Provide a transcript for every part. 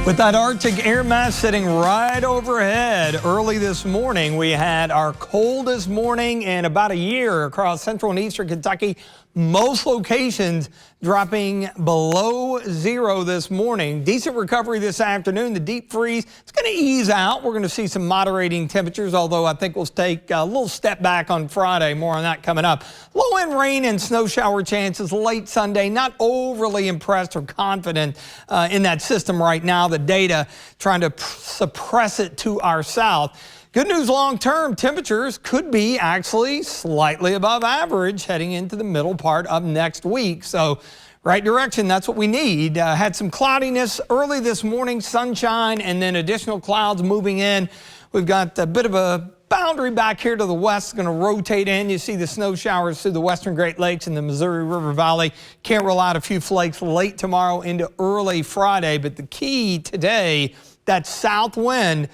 With that Arctic air mass sitting right overhead early this morning, we had our coldest morning in about a year across central and eastern Kentucky. Most locations dropping below zero this morning. Decent recovery this afternoon. The deep freeze, it's going to ease out. We're going to see some moderating temperatures, although I think we'll take a little step back on Friday. More on that coming up. Low-end rain and snow shower chances late Sunday. Not overly impressed or confident in that system right now. The data trying to suppress it to our south. Good news long-term, temperatures could be actually slightly above average heading into the middle part of next week. So right direction, that's what we need. Had some cloudiness early this morning, sunshine, and then additional clouds moving in. We've got a bit of a boundary back here to the west, going to rotate in. You see the snow showers through the western Great Lakes and the Missouri River Valley. Can't rule out a few flakes late tomorrow into early Friday. But the key today, that south wind,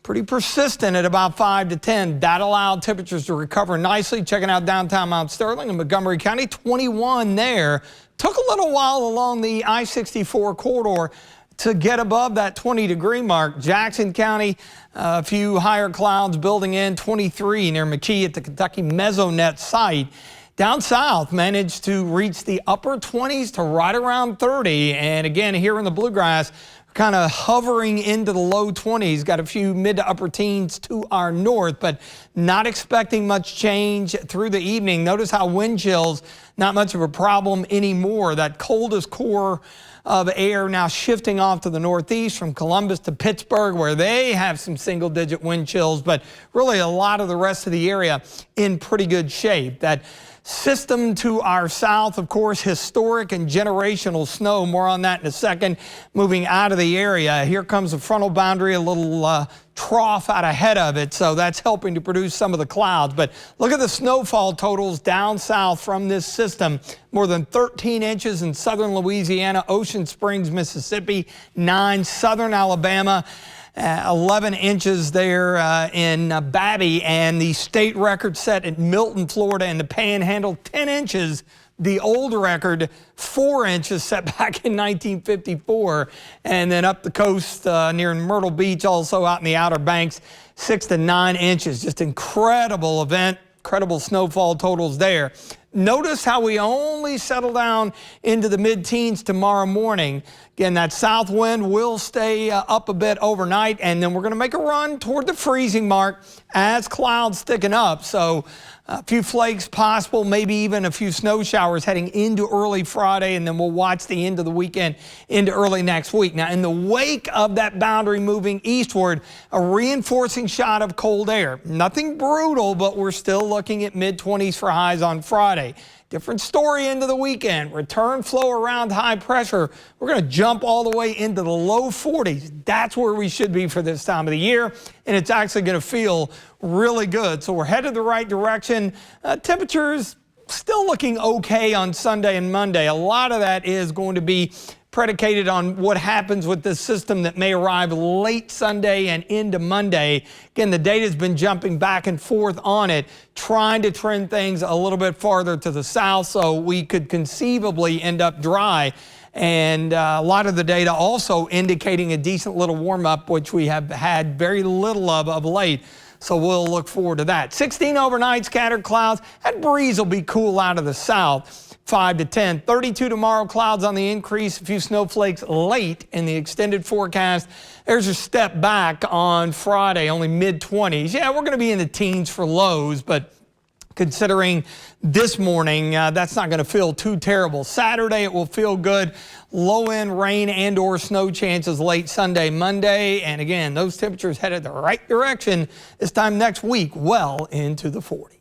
pretty persistent at about 5 to 10. That allowed temperatures to recover nicely. Checking out downtown Mount Sterling in Montgomery County, 21 there. Took a little while along the I-64 corridor to get above that 20-degree mark. Jackson County, a few higher clouds building in, 23 near McKee at the Kentucky Mesonet site. Down south, managed to reach the upper 20s to right around 30. And again, here in the Bluegrass, kind of hovering into the low 20s. Got a few mid to upper teens to our north, but not expecting much change through the evening. Notice how wind chills, not much of a problem anymore. That coldest core of air now shifting off to the northeast from Columbus to Pittsburgh, where they have some single-digit wind chills, but really a lot of the rest of the area in pretty good shape. That system to our south, of course, historic and generational snow. More on that in a second. Moving out of the area, here comes the frontal boundary, a little trough out ahead of it, so that's helping to produce some of the clouds. But look at the snowfall totals down south from this system. More than 13 inches in southern Louisiana, Ocean Springs, Mississippi, 9 southern Alabama. 11 inches there in Babby, and the state record set at Milton, Florida, in the Panhandle, 10 inches. The old record, 4 inches, set back in 1954. And then up the coast near Myrtle Beach, also out in the Outer Banks, 6 to 9 inches. Just incredible event, incredible snowfall totals there. Notice how we only settle down into the mid-teens tomorrow morning. Again, that south wind will stay up a bit overnight, and then we're going to make a run toward the freezing mark as clouds thicken up. So a few flakes possible, maybe even a few snow showers heading into early Friday, and then we'll watch the end of the weekend into early next week. Now, in the wake of that boundary moving eastward, a reinforcing shot of cold air. Nothing brutal, but we're still looking at mid-20s for highs on Friday. Different story into the weekend. Return flow around high pressure. We're going to jump all the way into the low 40s. That's where we should be for this time of the year, and it's actually going to feel really good. So we're headed the right direction. Temperatures still looking okay on Sunday and Monday. A lot of that is going to be predicated on what happens with this system that may arrive late Sunday and into Monday. Again, the data's been jumping back and forth on it, trying to trend things a little bit farther to the south, so we could conceivably end up dry. And a lot of the data also indicating a decent little warm-up, which we have had very little of late. So we'll look forward to that. 16 overnight, scattered clouds. That breeze will be cool out of the south. 5 to 10. 32 tomorrow, clouds on the increase. A few snowflakes late in the extended forecast. There's a step back on Friday, only mid-20s. Yeah, we're going to be in the teens for lows, but considering this morning, that's not going to feel too terrible. Saturday, it will feel good. Low-end rain and or snow chances late Sunday, Monday. And again, those temperatures headed the right direction this time next week, well into the 40s.